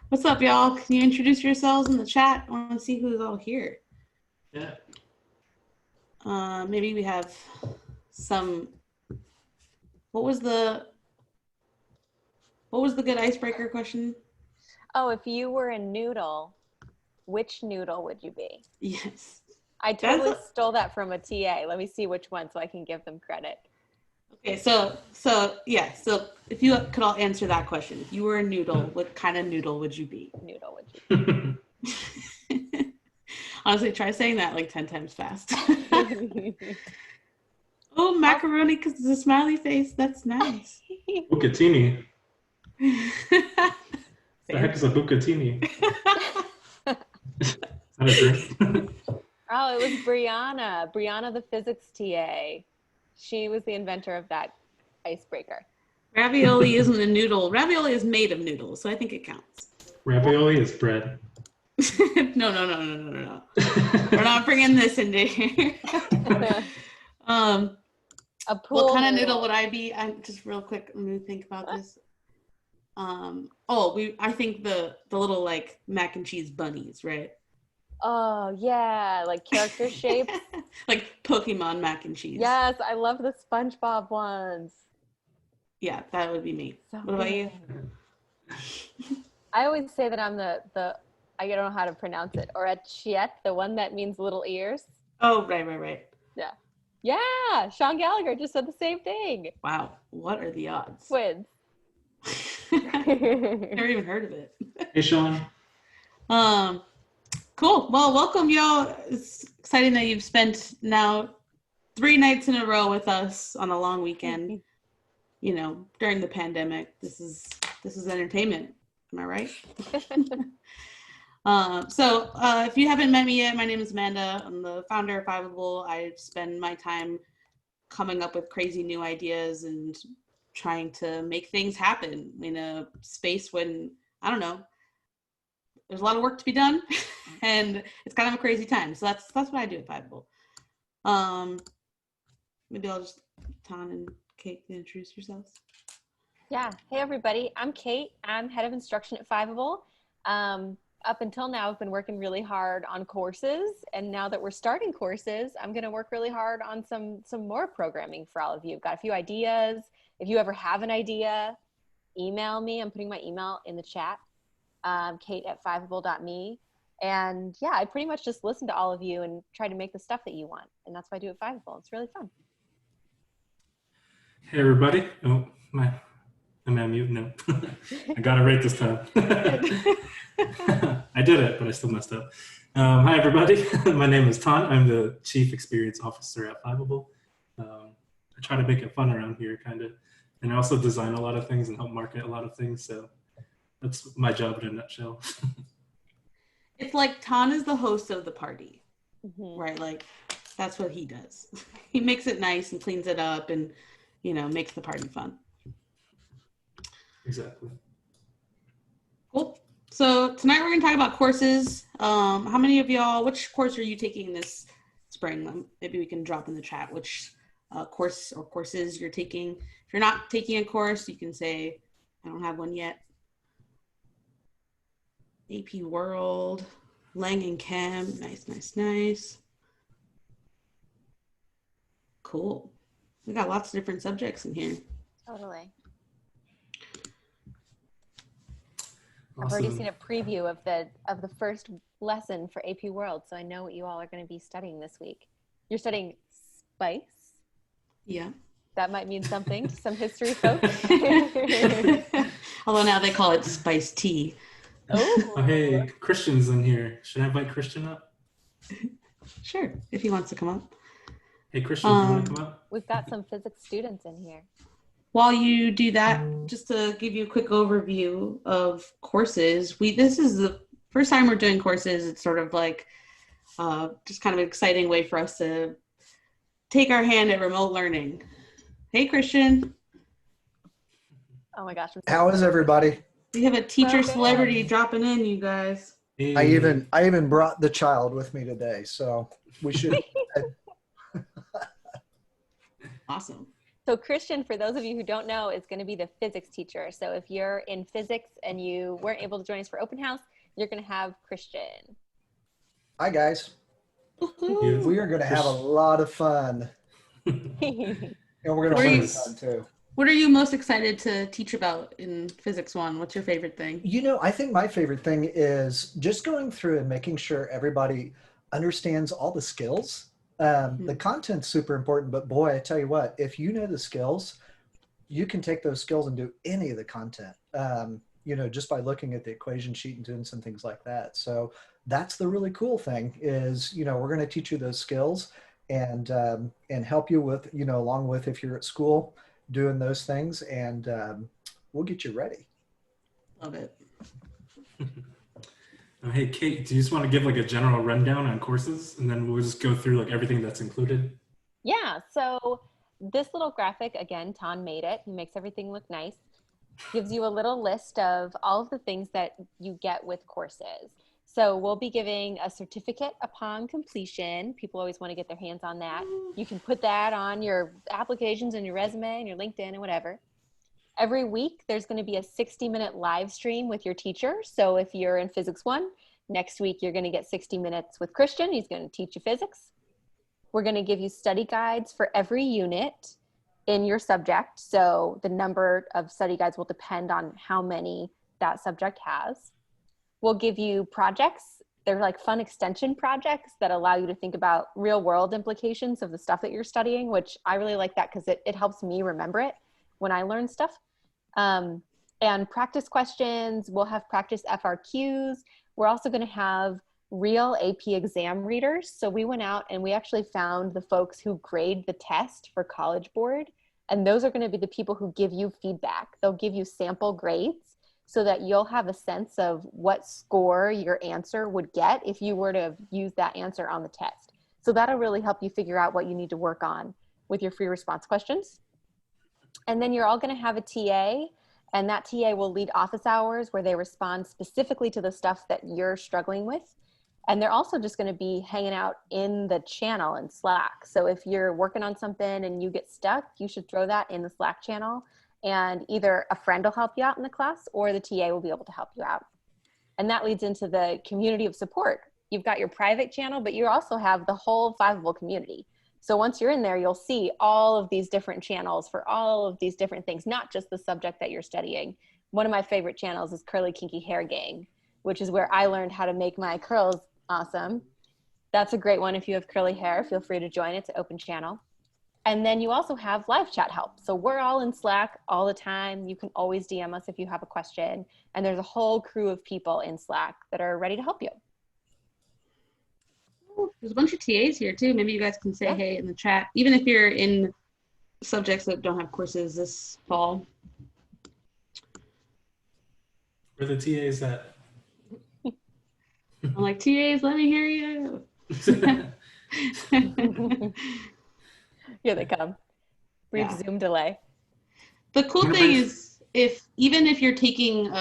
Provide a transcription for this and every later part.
What's up, y'all? Can you introduce yourselves in the chat? I want to see who's all here. Yeah. Maybe we have some. What was the good icebreaker question? Oh, if you were a noodle, which noodle would you be? Yes. I totally stole that from a TA. Let me see which one so I can give them credit. Okay, so if you could all answer that question, if you were a noodle, what kind of noodle would you be? Noodle would you be? Honestly, try saying that like 10 times fast. Oh, macaroni because it's a smiley face. That's nice. Bucatini. The heck is a bucatini? Is that a drink? Oh, it was Brianna. Brianna, the physics TA. She was the inventor of that icebreaker. Ravioli isn't a noodle. Ravioli is made of noodles, so I think it counts. Ravioli is bread. No. We're not bringing this into here. A pool what kind of noodle would I be? I'm just real quick. Let me think about this. I think the little like mac and cheese bunnies, right? Oh yeah, like character shapes. Like Pokemon mac and cheese. Yes, I love the SpongeBob ones. Yeah, that would be me. So what about you? I always say that I'm the I don't know how to pronounce it, or a chiet, the one that means little ears. Oh, right. Yeah, Sean Gallagher just said the same thing. Wow, what are the odds? Twins. Never even heard of it. Hey, Sean. Cool. Well, welcome, y'all. It's exciting that you've spent now 3 nights in a row with us on a long weekend. You know, during the pandemic, this is entertainment. Am I right? If you haven't met me yet, my name is Amanda. I'm the founder of Fiveable. I spend my time coming up with crazy new ideas and trying to make things happen in a space when, I don't know, there's a lot of work to be done and it's kind of a crazy time. So that's what I do at Fiveable. Maybe I'll just, Ton and Kate, introduce yourselves. Yeah. Hey, everybody. I'm Kate. I'm head of instruction at Fiveable. Up until now, I've been working really hard on courses. And now that we're starting courses, I'm going to work really hard on some more programming for all of you. I've got a few ideas. If you ever have an idea, email me. I'm putting my email in the chat, kate@fiveable.me. And yeah, I pretty much just listen to all of you and try to make the stuff that you want. And that's what I do at Fiveable. It's really fun. Hey, everybody. Oh, am I mute? No. I got it right this time. I did it, but I still messed up. Hi, everybody. My name is Ton. I'm the Chief Experience Officer at Fiveable. I try to make it fun around here, kind of. And I also design a lot of things and help market a lot of things. So that's my job in a nutshell. It's like Ton is the host of the party, right? Like that's what he does. He makes it nice and cleans it up and, you know, makes the party fun. Exactly. Cool. So tonight we're going to talk about courses. How many of y'all, which course are you taking this spring? Maybe we can drop in the chat which course or courses you're taking. If you're not taking a course, you can say, I don't have one yet. AP World, Lang and Chem, nice. Cool. We got lots of different subjects in here. Totally. Awesome. I've already seen a preview of the first lesson for AP World, so I know what you all are going to be studying this week. You're studying spice. Yeah. That might mean something to some history folks. Although now they call it spice tea. Oh, hey, Christian's in here. Should I invite Christian up? Sure, if he wants to come up. Hey, Christian, do you want to come up? We've got some physics students in here. While you do that, just to give you a quick overview of courses, this is the first time we're doing courses. It's sort of like just kind of an exciting way for us to take our hand at remote learning. Hey, Christian. Oh my gosh. How is everybody? We have a teacher celebrity dropping in, you guys. Hey. I even brought the child with me today, so we should. Awesome. So Christian, for those of you who don't know, is going to be the physics teacher. So if you're in physics and you weren't able to join us for open house, you're going to have Christian. Hi, guys. Woohoo. We are going to have a lot of fun. And we're going to learn fun, too. What are you most excited to teach about in Physics 1? What's your favorite thing? You know, I think my favorite thing is just going through and making sure everybody understands all the skills. The content's super important, but boy, I tell you what, if you know the skills, you can take those skills and do any of the content, you know, just by looking at the equation sheet and doing some things like that. So that's the really cool thing is, you know, we're going to teach you those skills and help you with, you know, along with if you're at school doing those things, and we'll get you ready. Love it. Hey, Kate, do you just want to give like a general rundown on courses, and then we'll just go through like everything that's included? Yeah, so this little graphic, again, Ton made it. He makes everything look nice. Gives you a little list of all of the things that you get with courses. So we'll be giving a certificate upon completion. People always want to get their hands on that. You can put that on your applications and your resume and your LinkedIn and whatever. Every week, there's going to be a 60-minute live stream with your teacher. So if you're in Physics 1, next week, you're going to get 60 minutes with Christian. He's going to teach you physics. We're going to give you study guides for every unit in your subject. So the number of study guides will depend on how many that subject has. We'll give you projects. They're like fun extension projects that allow you to think about real world implications of the stuff that you're studying, which I really like that because it helps me remember it when I learn stuff. And practice questions, we'll have practice FRQs. We're also going to have real AP exam readers. So we went out and we actually found the folks who grade the test for College Board. And those are going to be the people who give you feedback. They'll give you sample grades so that you'll have a sense of what score your answer would get if you were to use that answer on the test. So that'll really help you figure out what you need to work on with your free response questions. And then you're all going to have a TA, and that TA will lead office hours where they respond specifically to the stuff that you're struggling with. And they're also just going to be hanging out in the channel in Slack. So if you're working on something and you get stuck, you should throw that in the Slack channel, and either a friend will help you out in the class or the TA will be able to help you out. And that leads into the community of support. You've got your private channel, but you also have the whole Fiveable community. So once you're in there, you'll see all of these different channels for all of these different things, not just the subject that you're studying. One of my favorite channels is Curly Kinky Hair Gang, which is where I learned how to make my curls awesome. That's a great one. If you have curly hair, feel free to join. It's an open channel. And then you also have live chat help. So we're all in Slack all the time. You can always DM us if you have a question. And there's a whole crew of people in Slack that are ready to help you. There's a bunch of TAs here too. Maybe you guys can say hey in the chat, even if you're in subjects that don't have courses this fall. Where the TAs at? I'm like, TAs, let me hear you. Here they come. Brief Zoom delay. The cool thing is, if you're taking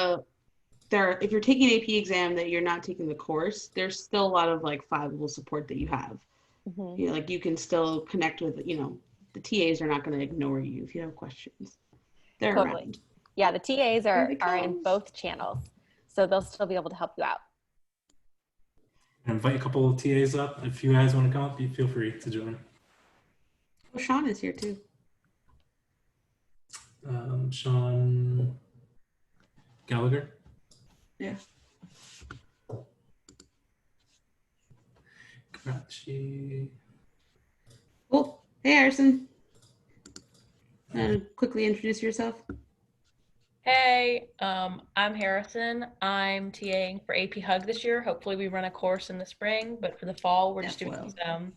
if you're taking an AP exam that you're not taking the course, there's still a lot of like Fiveable support that you have. Mm-hmm. You know, like you can still connect with, you know, the TAs are not going to ignore you if you have questions. They're around. Yeah, the TAs are in both channels, so they'll still be able to help you out. Invite a couple of TAs up. If you guys want to come up, you feel free to join. Well, Sean is here too. Sean Gallagher. Yeah. Karachi. Cool. Hey, Harrison. Quickly introduce yourself. Hey, I'm Harrison. I'm TAing for AP Hug this year. Hopefully we run a course in the spring, but for the fall, we're just doing some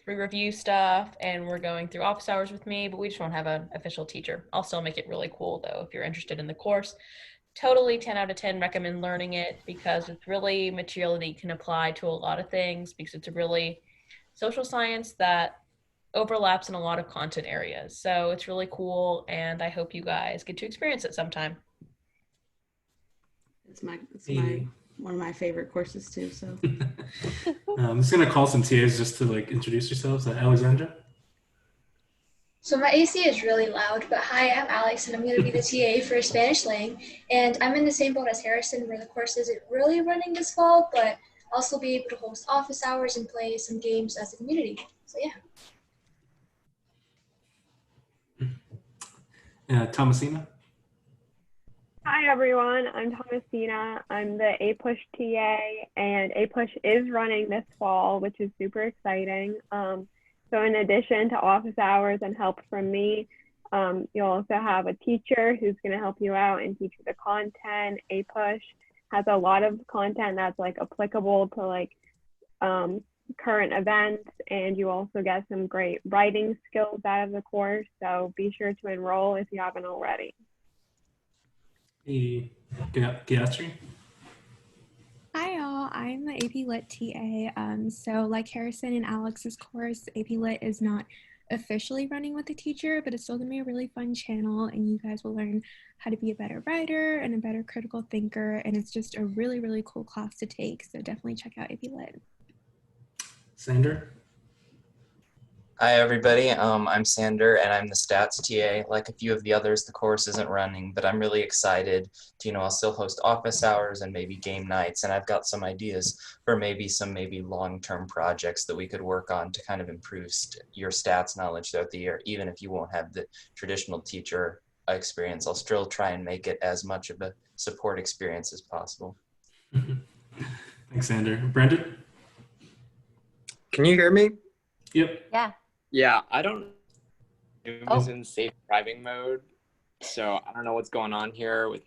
free review stuff, and we're going through office hours with me, but we just won't have an official teacher. I'll still make it really cool though if you're interested in the course. Totally 10 out of 10 recommend learning it because it's really material that you can apply to a lot of things, because it's a really social science that overlaps in a lot of content areas. So it's really cool, and I hope you guys get to experience it sometime. It's one of my favorite courses too. So I'm just gonna call some TAs just to like introduce yourselves. Alexandra. So my AC is really loud, but hi, I'm Alex, and I'm going to be the TA for Spanish Lang, and I'm in the same boat as Harrison, where the course isn't really running this fall, but I'll also be able to host office hours and play some games as a community. So yeah. Thomasina? Hi everyone, I'm Thomasina. I'm the APUSH TA, and APUSH is running this fall, which is super exciting. So in addition to office hours and help from me, you'll also have a teacher who's going to help you out and teach you the content. APUSH has a lot of content that's like applicable to like current events, and you also get some great writing skills out of the course. So be sure to enroll if you haven't already. Gayatri? Hi all, I'm the AP Lit TA. So like Harrison and Alex's course, AP Lit is not officially running with a teacher, but it's still gonna be a really fun channel, and you guys will learn how to be a better writer and a better critical thinker, and it's just a really, really cool class to take. So definitely check out AP Lit. Sander? Hi everybody, I'm Sander and I'm the stats TA. Like a few of the others, the course isn't running, but I'm really excited to, I'll still host office hours and maybe game nights, and I've got some ideas for some long-term projects that we could work on to kind of improve your stats knowledge throughout the year. Even if you won't have the traditional teacher experience, I'll still try and make it as much of a support experience as possible. Thanks, Sander. Brandon? Can you hear me? Yep. Yeah. Yeah, I don't know is in safe driving mode, so I don't know what's going on here with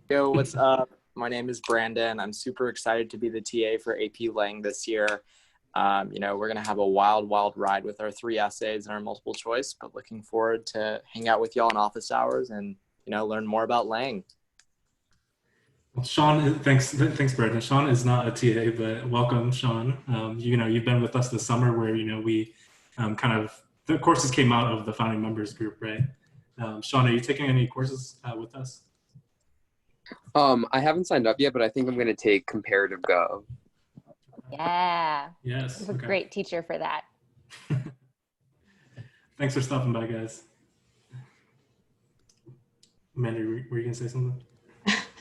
Yo, what's up? My name is Brandon. I'm super excited to be the TA for AP Lang this year. We're gonna have a wild ride with our 3 essays and our multiple choice, but looking forward to hang out with y'all in office hours and learn more about Lang. Well, Sean, thanks, Brandon. Sean is not a TA, but welcome, Sean. You've been with us this summer, where we the courses came out of the founding members group, right? Sean, are you taking any courses with us? I haven't signed up yet, but I think I'm going to take comparative Gov. Yeah. Yes. He's a great teacher for that. Thanks for stopping by, guys. Amanda, were you going to say something?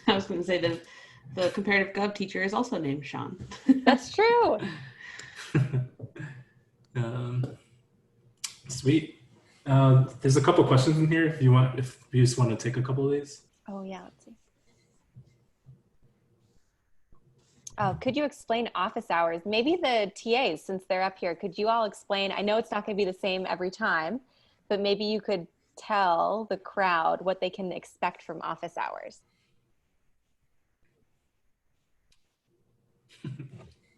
I was going to say the comparative gov teacher is also named Sean. That's true. Sweet. There's a couple questions in here if you just want to take a couple of these. Oh yeah, let's see. Oh, could you explain office hours? Maybe the TAs, since they're up here, could you all explain? I know it's not going to be the same every time, but maybe you could tell the crowd what they can expect from office hours.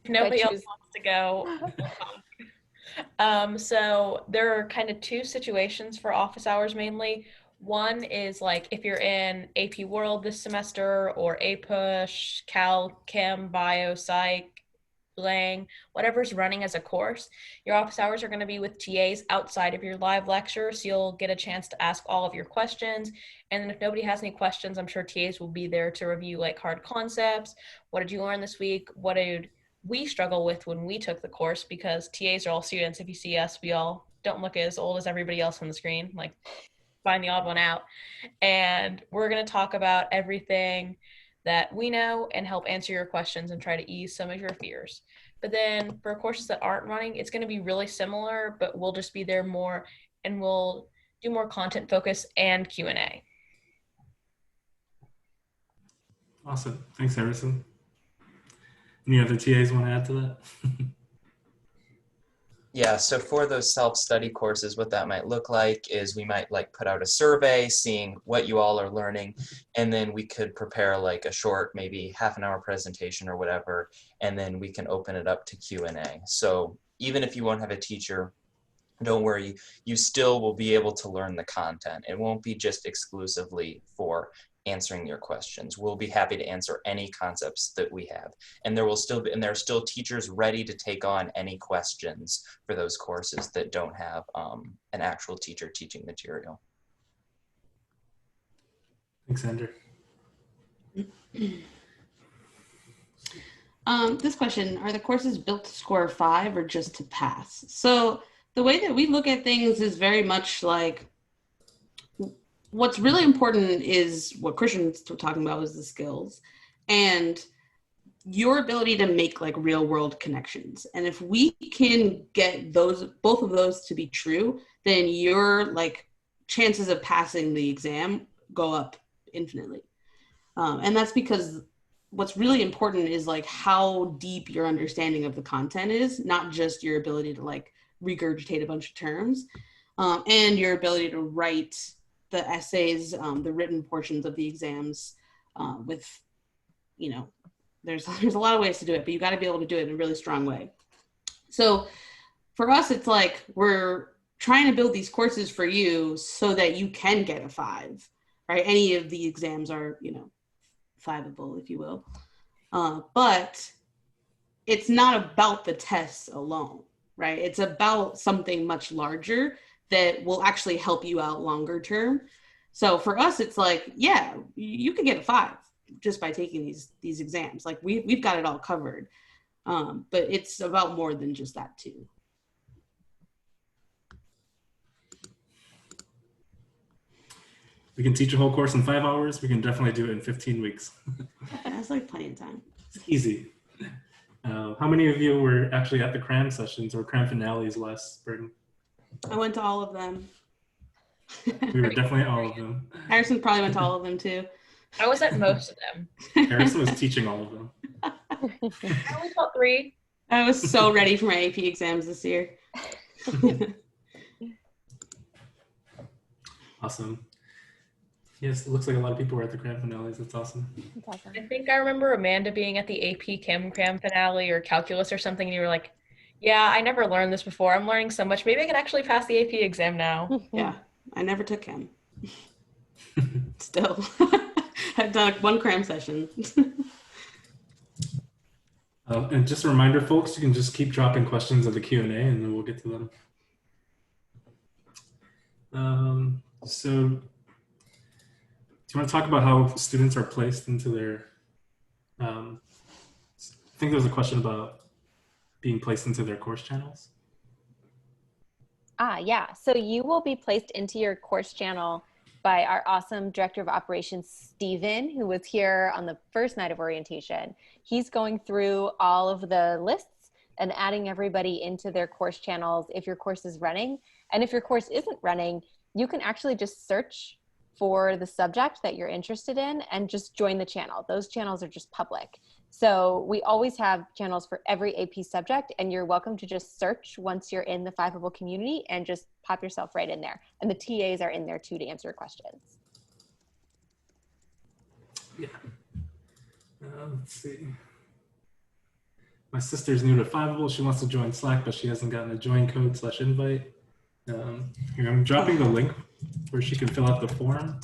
Nobody else wants to go. So there are kind of 2 situations for office hours mainly. One is like if you're in AP World this semester, or APUSH, Cal, Chem, Bio, Psych, Lang, whatever's running as a course, your office hours are going to be with TAs outside of your live lecture, so you'll get a chance to ask all of your questions. And then if nobody has any questions, I'm sure TAs will be there to review like hard concepts. What did you learn this week? What did we struggle with when we took the course? Because TAs are all students. If you see us, we all don't look as old as everybody else on the screen. Like, find the odd one out. And we're going to talk about everything that we know and help answer your questions and try to ease some of your fears. But then for courses that aren't running, it's going to be really similar, but we'll just be there more, and we'll do more content focus and Q&A. Awesome. Thanks, Harrison. Any other TAs want to add to that? Yeah, so for those self-study courses, what that might look like is we might put out a survey seeing what you all are learning, and then we could prepare like a short, maybe half-an-hour presentation or whatever, and then we can open it up to Q&A. So even if you won't have a teacher, don't worry, you still will be able to learn the content. It won't be just exclusively for answering your questions. We'll be happy to answer any concepts that we have. And there are still teachers ready to take on any questions for those courses that don't have an actual teacher teaching material. Thanks, Andrew. This question, are the courses built to score 5 or just to pass? So The way that we look at things is very much like, what's really important is what Christian's talking about, is the skills and your ability to make like real world connections. And if we can get those, both of those to be true, then your like chances of passing the exam go up infinitely. And that's because what's really important is like how deep your understanding of the content is, not just your ability to like regurgitate a bunch of terms, and your ability to write the essays, the written portions of the exams with, you know, there's a lot of ways to do it, but you got to be able to do it in a really strong way. So for us, it's like we're trying to build these courses for you so that you can get a 5, right? Any of the exams are, you know, Fiveable, if you will. But it's not about the tests alone, right? It's about something much larger that will actually help you out longer term. So for us, it's like, yeah, you could get a 5 just by taking these exams. Like we've got it all covered. But it's about more than just that too. We can teach a whole course in 5 hours. We can definitely do it in 15 weeks. That's like plenty of time. It's easy. How many of you were actually at the cram sessions or cram finales last spring? I went to all of them. We were definitely all of them. Harrison probably went to all of them too. I was at most of them. Harrison was teaching all of them. I only taught 3. I was so ready for my AP exams this year. Awesome. Yes, it looks like a lot of people were at the cram finales. That's awesome. That's awesome. I think I remember Amanda being at the AP Chem Cram finale or calculus or something, and you were like, yeah, I never learned this before. I'm learning so much. Maybe I can actually pass the AP exam now. Yeah, I never took chem. Still. I've done 1 cram session. And just a reminder, folks, you can just keep dropping questions in the Q&A and then we'll get to them. So do you want to talk about how students are placed into their, I think there was a question about being placed into their course channels. Yeah, so you will be placed into your course channel by our awesome Director of Operations, Steven, who was here on the first night of orientation. He's going through all of the lists and adding everybody into their course channels if your course is running. And if your course isn't running, you can actually just search for the subject that you're interested in and just join the channel. Those channels are just public. So we always have channels for every AP subject, and you're welcome to just search once you're in the Fiveable community and just pop yourself right in there. And the TAs are in there too to answer your questions. Yeah. Let's see. My sister's new to Fiveable. She wants to join Slack, but she hasn't gotten a join code / invite. Here, I'm dropping the link where she can fill out the form.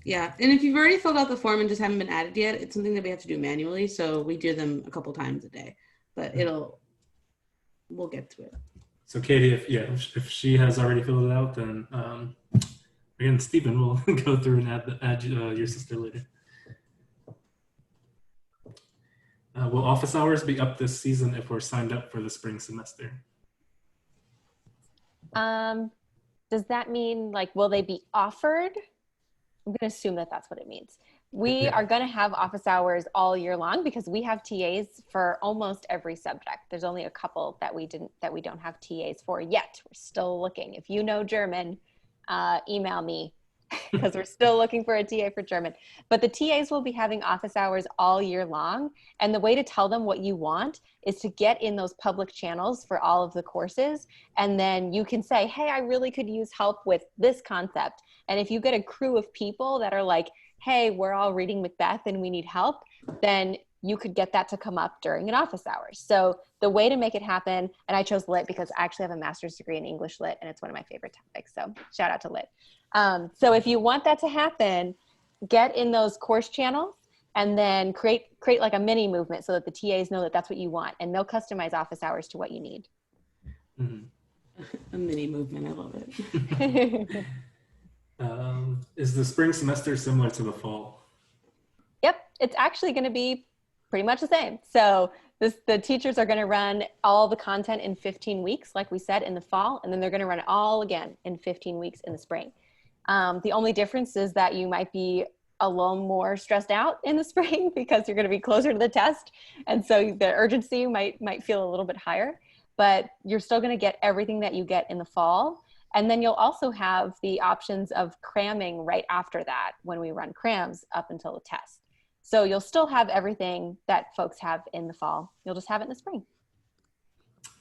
Yeah, and if you've already filled out the form and just haven't been added yet, it's something that we have to do manually. So we do them a couple times a day, but we'll get to it. So Katie, if she has already filled it out, then again, Stephen will go through and add your sister later. Will office hours be up this season if we're signed up for the spring semester? Does that mean like, will they be offered? I'm going to assume that that's what it means. We are going to have office hours all year long because we have TAs for almost every subject. There's only a couple that we don't have TAs for yet. We're still looking. If you know German, email me because we're still looking for a TA for German. But the TAs will be having office hours all year long. And the way to tell them what you want is to get in those public channels for all of the courses. And then you can say, hey, I really could use help with this concept. And if you get a crew of people that are like, hey, we're all reading Macbeth and we need help, then you could get that to come up during an office hours. So the way to make it happen, and I chose Lit because I actually have a master's degree in English Lit, and it's one of my favorite topics. So shout out to Lit. So if you want that to happen, get in those course channels and then create like a mini movement so that the TAs know that that's what you want, and they'll customize office hours to what you need. Mm-hmm. A mini movement, I love it. Is the spring semester similar to the fall? Yep, it's actually going to be pretty much the same. So The teachers are going to run all the content in 15 weeks, like we said, in the fall, and then they're going to run it all again in 15 weeks in the spring. The only difference is that you might be a little more stressed out in the spring because you're going to be closer to the test. And so the urgency might feel a little bit higher, but you're still going to get everything that you get in the fall. And then you'll also have the options of cramming right after that when we run crams up until the test. So you'll still have everything that folks have in the fall. You'll just have it in the spring.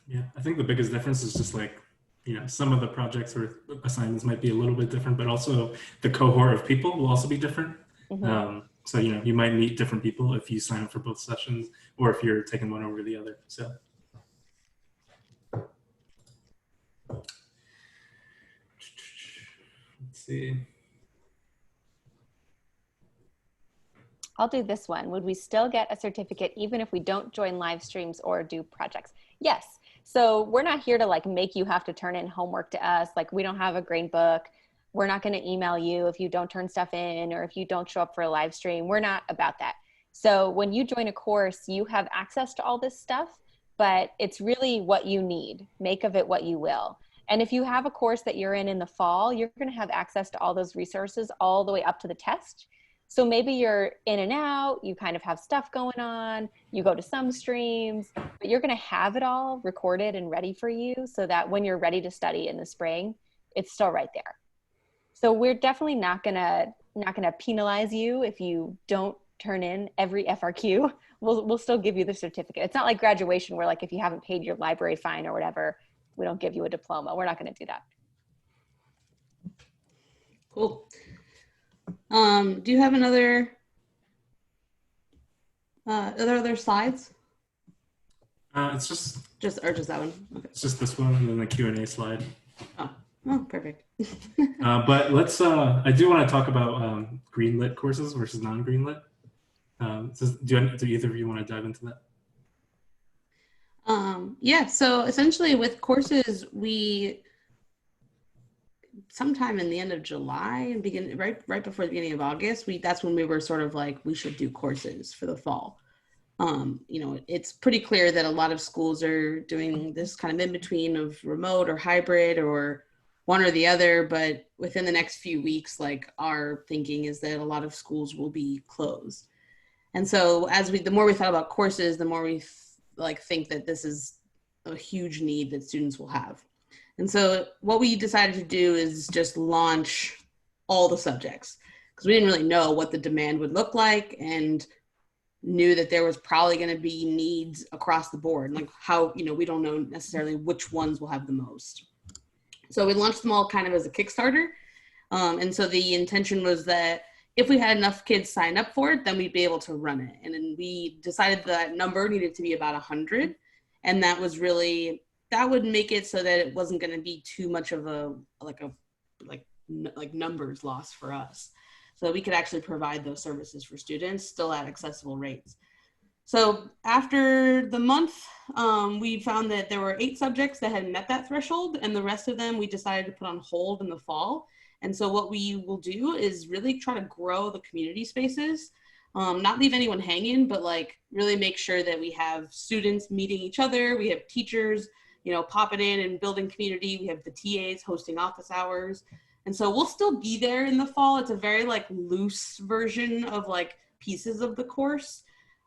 Yeah, I think the biggest difference is just like, some of the projects or assignments might be a little bit different, but also the cohort of people will also be different. Mm-hmm. So, you might meet different people if you sign up for both sessions or if you're taking one over the other. So. Let's see. I'll do this one. Would we still get a certificate even if we don't join live streams or do projects? Yes. So we're not here to like make you have to turn in homework to us. Like we don't have a grade book. We're not going to email you if you don't turn stuff in or if you don't show up for a live stream. We're not about that. So when you join a course, you have access to all this stuff, but it's really what you need. Make of it what you will. And if you have a course that you're in the fall, you're going to have access to all those resources all the way up to the test. So maybe you're in and out, you kind of have stuff going on, you go to some streams, but you're going to have it all recorded and ready for you so that when you're ready to study in the spring, it's still right there. So we're definitely not going to penalize you if you don't turn in every FRQ. We'll still give you the certificate. It's not like graduation where like if you haven't paid your library fine or whatever, we don't give you a diploma. We're not going to do that. Cool. Do you have another other slides? It's just that one. Okay. It's just this one and then the Q&A slide. Oh, perfect. But let's. I do want to talk about Greenlit courses versus non-Greenlit. Do either of you want to dive into that? Yeah. So essentially, with courses, we sometime in the end of July and right before the beginning of August, that's when we were sort of like, we should do courses for the fall. It's pretty clear that a lot of schools are doing this kind of in between of remote or hybrid or one or the other, but within the next few weeks, like our thinking is that a lot of schools will be closed. And so the more we thought about courses, the more we think that this is a huge need that students will have. And so what we decided to do is just launch all the subjects because we didn't really know what the demand would look like and knew that there was probably going to be needs across the board, like how, we don't know necessarily which ones will have the most. So we launched them all kind of as a Kickstarter. And so the intention was that if we had enough kids sign up for it, then we'd be able to run it. And then we decided that number needed to be about 100. And that was really, that would make it so that it wasn't going to be too much of a numbers loss for us. So we could actually provide those services for students still at accessible rates. So after the month, we found that there were 8 subjects that had met that threshold, and the rest of them we decided to put on hold in the fall. And so what we will do is really try to grow the community spaces, not leave anyone hanging, but really make sure that we have students meeting each other. We have teachers, popping in and building community. We have the TAs hosting office hours. And so we'll still be there in the fall. It's a very loose version of pieces of the course.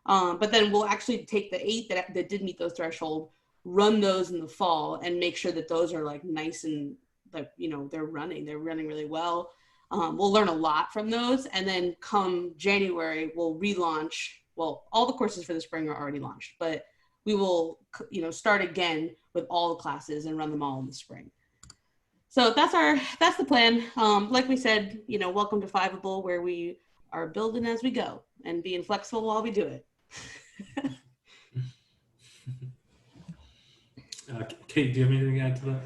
But then we'll actually take the 8 that did meet those threshold, run those in the fall and make sure that those are nice and they're running really well. We'll learn a lot from those. And then come January, we'll relaunch. Well, all the courses for the spring are already launched, but we will, start again with all the classes and run them all in the spring. So that's the plan. Like we said, welcome to Fiveable, where we are building as we go and being flexible while we do it. Kate, do you have anything to add to that?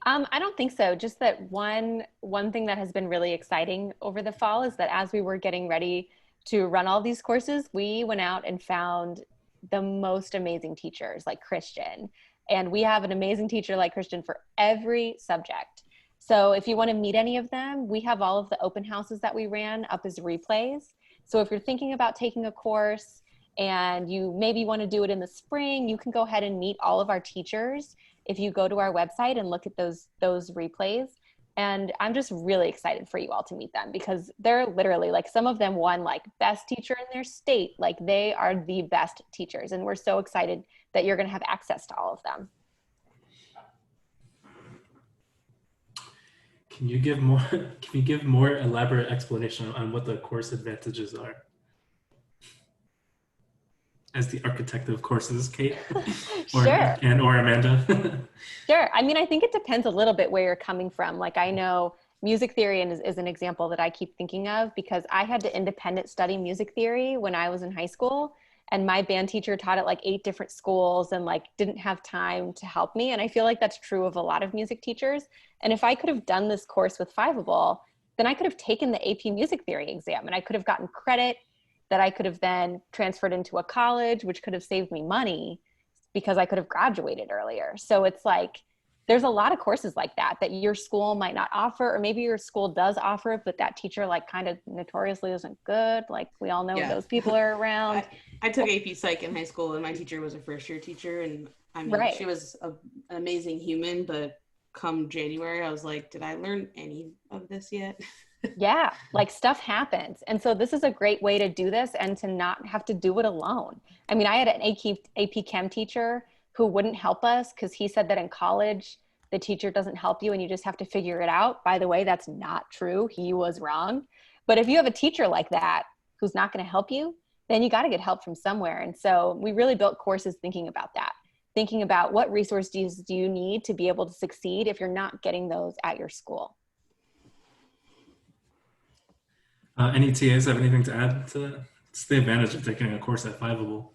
I don't think so. Just that one thing that has been really exciting over the fall is that as we were getting ready to run all these courses, we went out and found the most amazing teachers like Christian. And we have an amazing teacher like Christian for every subject. So if you want to meet any of them, we have all of the open houses that we ran up as replays. So if you're thinking about taking a course and you maybe want to do it in the spring, you can go ahead and meet all of our teachers if you go to our website and look at those replays. And I'm just really excited for you all to meet them, because they're literally, like, some of them won like best teacher in their state. Like, they are the best teachers, and we're so excited that you're going to have access to all of them. Can you give more elaborate explanation on what the course advantages are? As the architect of courses, Kate, or, Sure. or Amanda. Sure. I mean, I think it depends a little bit where you're coming from. Like, I know music theory is an example that I keep thinking of, because I had to independent study music theory when I was in high school, and my band teacher taught at like 8 different schools and like didn't have time to help me. And I feel like that's true of a lot of music teachers. And if I could have done this course with Fiveable, then I could have taken the AP music theory exam and I could have gotten credit that I could have then transferred into a college, which could have saved me money because I could have graduated earlier. So it's like, there's a lot of courses like that your school might not offer, or maybe your school does offer it, but that teacher like kind of notoriously isn't good. Like, we all know those people are around. I took AP Psych in high school, and my teacher was a first-year teacher, and I mean, she was an amazing human, but come January, I was like, did I learn any of this yet? Yeah, like, stuff happens. And so this is a great way to do this and to not have to do it alone. I mean, I had an AP Chem teacher who wouldn't help us because he said that in college, the teacher doesn't help you and you just have to figure it out. By the way, that's not true. He was wrong. But if you have a teacher like that who's not going to help you, then you got to get help from somewhere. And so we really built courses thinking about that, thinking about what resources do you need to be able to succeed if you're not getting those at your school. Any TAs have anything to add to that? It's the advantage of taking a course at Fiveable.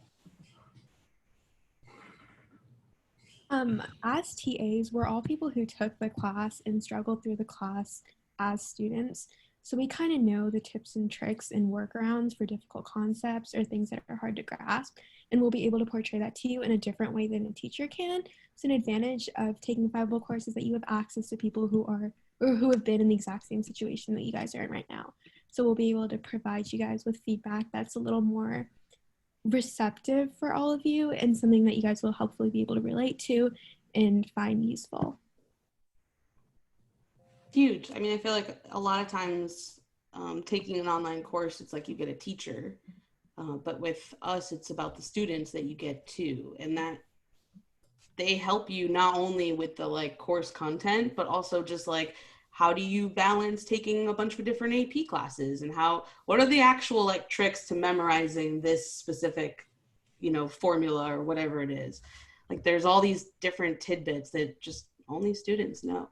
As TAs, we're all people who took the class and struggled through the class as students. So we kind of know the tips and tricks and workarounds for difficult concepts or things that are hard to grasp. And we'll be able to portray that to you in a different way than a teacher can. So an advantage of taking the Fiveable course is that you have access to people who are, or who have been in the exact same situation that you guys are in right now. So we'll be able to provide you guys with feedback that's a little more receptive for all of you and something that you guys will hopefully be able to relate to and find useful. Huge. I mean, I feel like a lot of times taking an online course, it's like you get a teacher, but with us, it's about the students that you get too, and that they help you not only with the like course content, but also just like, how do you balance taking a bunch of different AP classes, and what are the actual like tricks to memorizing this specific, formula or whatever it is. Like, there's all these different tidbits that just only students know.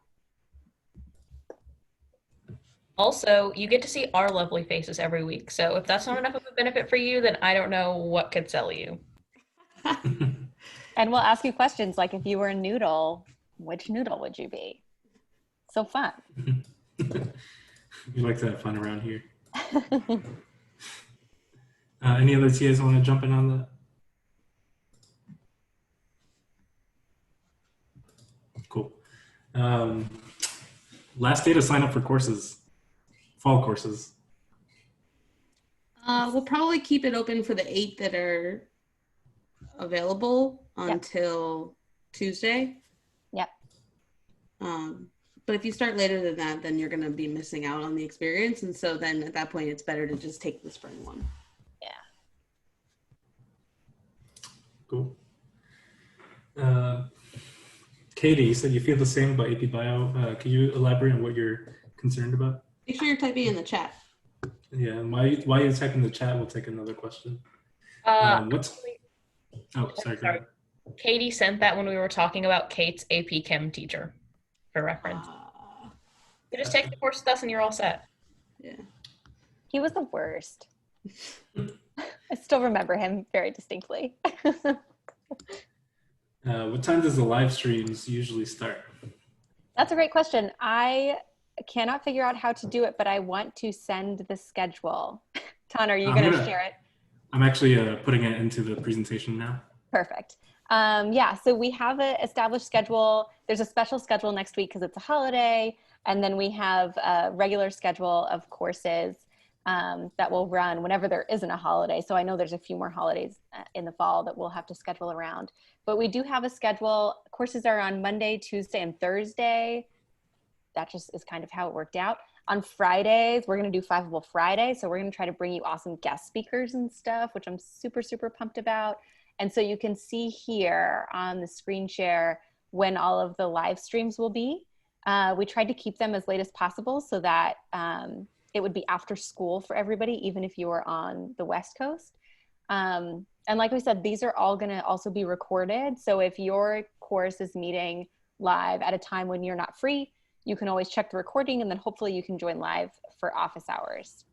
Also, you get to see our lovely faces every week. So if that's not enough of a benefit for you, then I don't know what could sell you. And we'll ask you questions like, if you were a Noodle, which Noodle would you be? So fun. We like to have fun around here. Any other TAs want to jump in on that? Cool. Last day to sign up for courses, fall courses. We'll probably keep it open for the 8 that are available until Tuesday. Yep. But if you start later than that, then you're going to be missing out on the experience. And so then at that point, it's better to just take the spring one. Yeah. Cool. Katie, you said you feel the same about AP Bio. Can you elaborate on what you're concerned about? Make sure you're typing in the chat. Yeah, and while you're typing in the chat, we'll take another question. Sorry. Katie sent that when we were talking about Kate's AP Chem teacher, for reference. You just take the course with us and you're all set. Yeah. He was the worst. I still remember him very distinctly. What time does the live streams usually start? That's a great question. I cannot figure out how to do it, but I want to send the schedule. Ton, are you going to share it? I'm actually putting it into the presentation now. Perfect. Yeah, so we have an established schedule. There's a special schedule next week because it's a holiday. And then we have a regular schedule of courses. that will run whenever there isn't a holiday. So I know there's a few more holidays in the fall that we'll have to schedule around. But we do have a schedule. Courses are on Monday, Tuesday, and Thursday. That just is kind of how it worked out. On Fridays, we're going to do Fiveable Friday. So we're going to try to bring you awesome guest speakers and stuff, which I'm super, super pumped about. And so you can see here on the screen share when all of the live streams will be. We tried to keep them as late as possible so that it would be after school for everybody, even if you are on the West Coast. And like we said, these are all going to also be recorded. So if your course is meeting live at a time when you're not free, you can always check the recording, and then hopefully you can join live for office hours.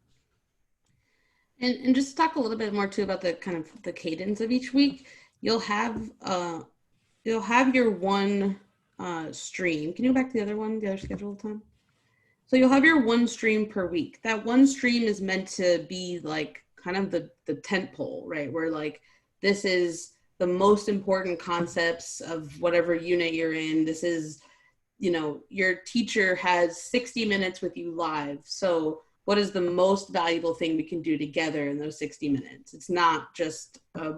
And just talk a little bit more too about the kind of the cadence of each week. You'll have your one stream. Can you go back to the other one, the other schedule time? So you'll have your one stream per week. That one stream is meant to be like kind of the tent pole, right? Where like, this is the most important concepts of whatever unit you're in. This is, you know, your teacher has 60 minutes with you live. So what is the most valuable thing we can do together in those 60 minutes? It's not just a,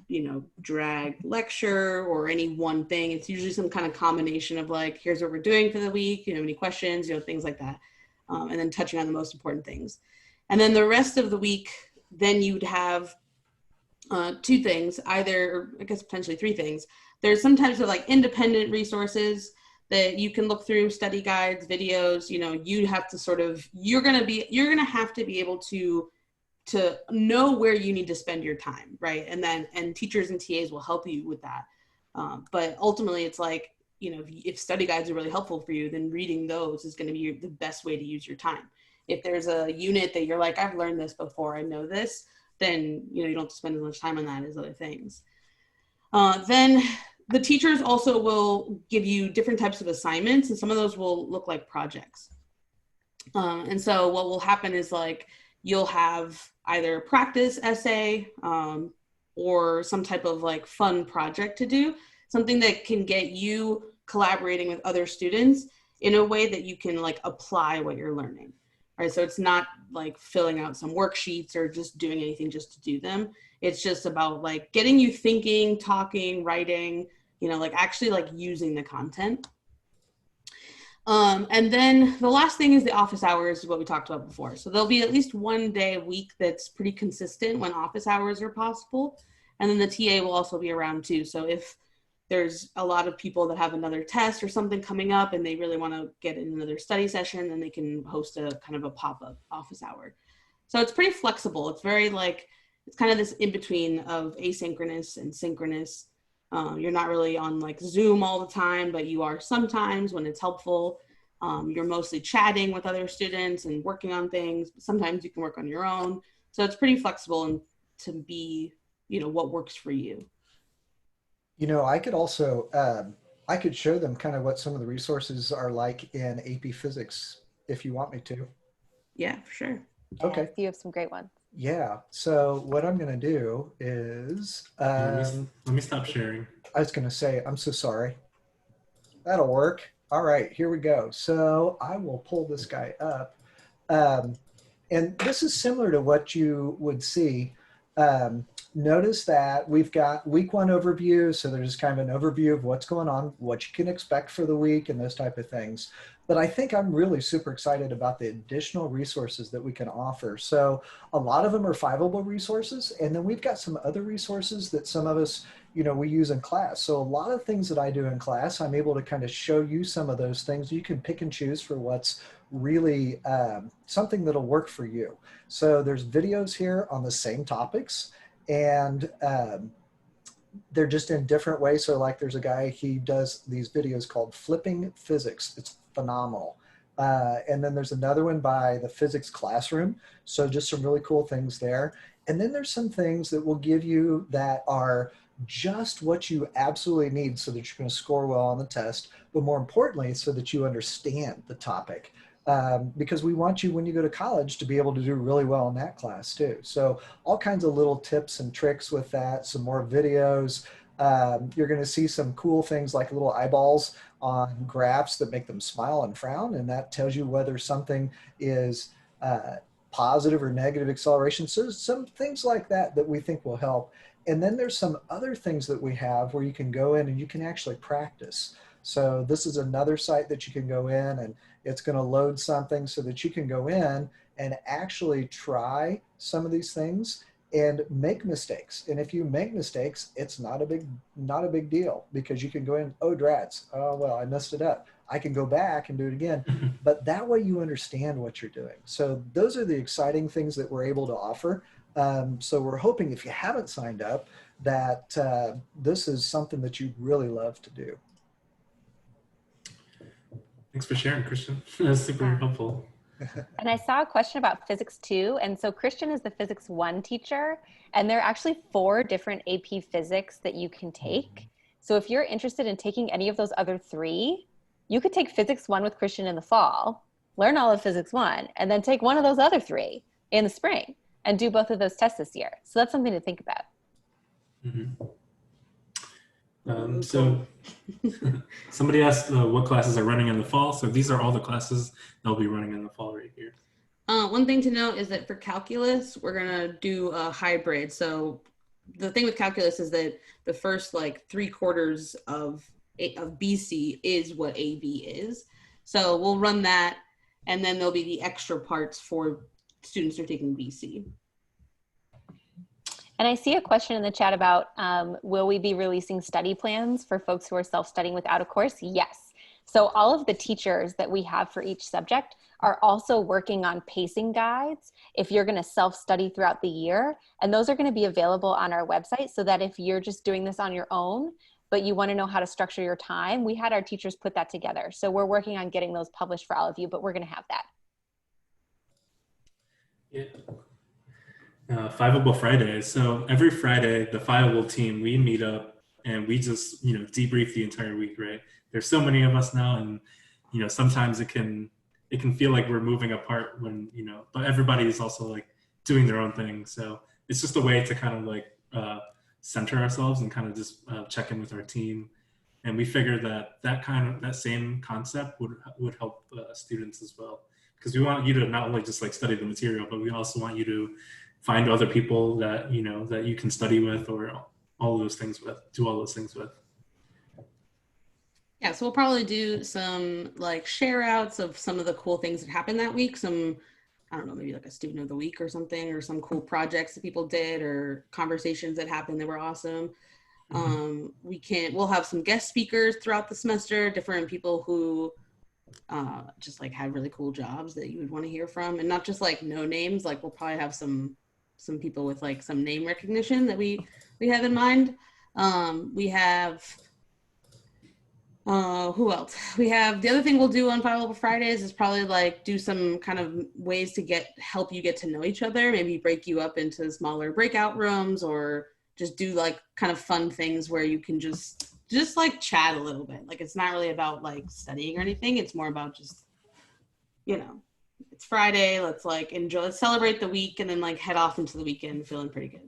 you know, drag lecture or any one thing. It's usually some kind of combination of like, here's what we're doing for the week, you know, any questions, you know, things like that. And then touching on the most important things. And then the rest of the week, then you'd have two things, either, or I guess potentially three things. There's some types of like independent resources that you can look through, study guides, videos. You know, you have to sort of, you're gonna have to be able to know where you need to spend your time, right? And teachers and TAs will help you with that. But ultimately it's like, you know, if study guides are really helpful for you, then reading those is gonna be the best way to use your time. If there's a unit that you're like, I've learned this before, I know this, then, you know, you don't have to spend as much time on that as other things. Then the teachers also will give you different types of assignments, and some of those will look like projects. And so what will happen is like, you'll have either a practice essay or some type of like fun project to do, something that can get you collaborating with other students in a way that you can like apply what you're learning. Right, so it's not like filling out some worksheets or just doing anything just to do them. It's just about like getting you thinking, talking, writing, you know, like actually like using the content. And then the last thing is the office hours, what we talked about before. So there'll be at least one day a week that's pretty consistent when office hours are possible. And then the TA will also be around too. So if there's a lot of people that have another test or something coming up and they really want to get in another study session, then they can host a kind of a pop-up office hour. So it's pretty flexible. It's very like, it's kind of this in-between of asynchronous and synchronous. You're not really on like Zoom all the time, but you are sometimes when it's helpful. You're mostly chatting with other students and working on things. But sometimes you can work on your own. So it's pretty flexible and to be, you know, what works for you. You know, I could also, I could show them kind of what some of the resources are like in AP Physics if you want me to. Yeah, for sure. Okay. Yes, you have some great ones. Yeah. So what I'm going to do is... let me stop sharing. I was going to say, I'm so sorry. That'll work. All right, here we go. So I will pull this guy up. And this is similar to what you would see. Notice that we've got week one overview. So there's kind of an overview of what's going on, what you can expect for the week and those type of things. But I think I'm really super excited about the additional resources that we can offer. So a lot of them are Fiveable resources. And then we've got some other resources that some of us, you know, we use in class. So a lot of things that I do in class, I'm able to kind of show you some of those things. You can pick and choose for what's really something that'll work for you. So there's videos here on the same topics. And they're just in different ways. So like there's a guy, he does these videos called Flipping Physics. It's phenomenal. And then there's another one by the Physics Classroom. So just some really cool things there. And then there's some things that will give you that are just what you absolutely need so that you're going to score well on the test, but more importantly, so that you understand the topic. Because we want you, when you go to college, to be able to do really well in that class too. So all kinds of little tips and tricks with that, some more videos. You're going to see some cool things like little eyeballs on graphs that make them smile and frown. And that tells you whether something is positive or negative acceleration. So some things like that that we think will help. And then there's some other things that we have where you can go in and you can actually practice. So this is another site that you can go in, and it's going to load something so that you can go in and actually try some of these things and make mistakes. And if you make mistakes, it's not a big deal, because you can go in, oh drats, oh well, I messed it up. I can go back and do it again. But that way you understand what you're doing. So those are the exciting things that we're able to offer. So we're hoping, if you haven't signed up, that this is something that you'd really love to do. Thanks for sharing, Christian. That's super helpful. And I saw a question about Physics 2. And so Christian is the Physics 1 teacher, and there are actually 4 different AP Physics that you can take. So if you're interested in taking any of those other 3, you could take Physics 1 with Christian in the fall, learn all of Physics 1, and then take one of those other 3 in the spring and do both of those tests this year. So that's something to think about. Mm-hmm. So somebody asked what classes are running in the fall. So these are all the classes they'll be running in the fall right here. One thing to note is that for calculus, we're gonna do a hybrid. So the thing with calculus is that the first like 3/4 of BC is what AV is. So we'll run that, and then there'll be the extra parts for students who are taking BC. And I see a question in the chat about, will we be releasing study plans for folks who are self-studying without a course? Yes. So all of the teachers that we have for each subject are also working on pacing guides if you're going to self-study throughout the year. And those are going to be available on our website, so that if you're just doing this on your own, but you want to know how to structure your time, we had our teachers put that together. So we're working on getting those published for all of you, but we're going to have that. Yeah. Fiveable Fridays. So every Friday, the Fiveable team, we meet up and we just, debrief the entire week, right? There's so many of us now, and, sometimes it can feel like we're moving apart when, but everybody is also like doing their own thing. So it's just a way to kind of like center ourselves and kind of just check in with our team. And we figured that same concept would help students as well. Because we want you to not only just like study the material, but we also want you to find other people that that you can study with, or all of those things with, do all those things with. Yeah, so we'll probably do some like share outs of some of the cool things that happened that week. Some, I don't know, maybe like a student of the week or something, or some cool projects that people did, or conversations that happened that were awesome. Mm-hmm. We'll have some guest speakers throughout the semester, different people who just like had really cool jobs that you would want to hear from, and not just like no names. Like we'll probably have some people with like some name recognition that we have in mind. We have who else? We have, the other thing we'll do on Fiveable Fridays is probably like do some kind of ways to help you get to know each other, maybe break you up into smaller breakout rooms, or just do like kind of fun things where you can just like chat a little bit. Like it's not really about like studying or anything. It's more about just, it's Friday, let's like enjoy, let's celebrate the week, and then like head off into the weekend feeling pretty good.